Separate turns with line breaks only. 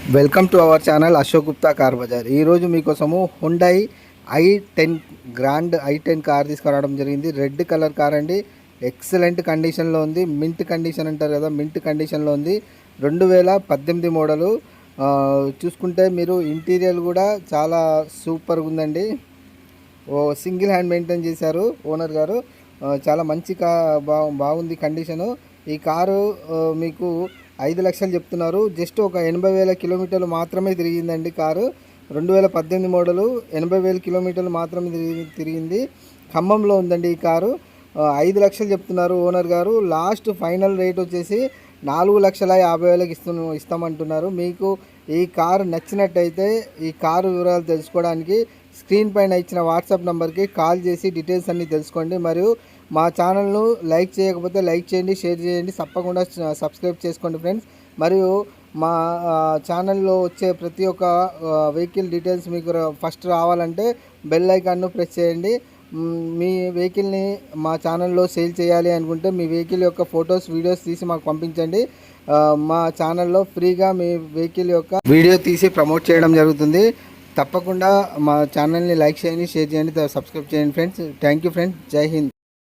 Welcome to our channel Ashok Gupta car bazaar. ఈరోజు మీకోసము Hyundai i10 grand i10 car తీసుకురావడం జరిగింది. రెడ్ కలర్ కార్ అండి. ఎక్సలెంట్ కండిషన్లో ఉంది. మింట్ కండిషన్ అంటారు కదా, మింట్ కండిషన్లో ఉంది. 2018 మోడలు. చూసుకుంటే మీరు ఇంటీరియర్ కూడా చాలా సూపర్గా ఉందండి. సింగిల్ హ్యాండ్ మెయింటైన్ చేశారు ఓనర్ గారు. చాలా మంచి బాగుంది కండిషను. ఈ కారు మీకు 5 లక్షలు చెప్తున్నారు. జస్ట్ ఒక 80,000 కిలోమీటర్లు మాత్రమే తిరిగిందండి కారు. 2018 మోడలు, 80,000 కిలోమీటర్లు మాత్రమే తిరిగింది. ఖమ్మంలో ఉందండి ఈ కారు. 5 లక్షలు చెప్తున్నారు ఓనర్ గారు. లాస్ట్ ఫైనల్ రేట్ వచ్చేసి 4,50,000 ఇస్తామంటున్నారు. మీకు ఈ కారు నచ్చినట్టయితే ఈ కారు వివరాలు తెలుసుకోవడానికి స్క్రీన్ పైన ఇచ్చిన వాట్సాప్ నెంబర్కి కాల్ చేసి డీటెయిల్స్ అన్నీ తెలుసుకోండి. మరియు మా ఛానల్ను లైక్ చేయకపోతే లైక్ చేయండి, షేర్ చేయండి, తప్పకుండా సబ్స్క్రైబ్ చేసుకోండి ఫ్రెండ్స్. మరియు మా ఛానల్లో వచ్చే ప్రతి ఒక్క వెహికల్ డీటెయిల్స్ మీకు ఫస్ట్ రావాలంటే బెల్ ఐకాన్ను ప్రెస్ చేయండి. మీ వెహికల్ని మా ఛానల్లో సేల్ చేయాలి అనుకుంటే మీ వెహికల్ యొక్క ఫొటోస్, వీడియోస్ తీసి మాకు పంపించండి. మా ఛానల్లో ఫ్రీగా మీ వెహికల్ యొక్క వీడియో తీసి ప్రమోట్ చేయడం జరుగుతుంది. తప్పకుండా మా ఛానల్ని లైక్ చేయండి, షేర్ చేయండి, సబ్స్క్రైబ్ చేయండి ఫ్రెండ్స్. Thank you friends. జై హింద్.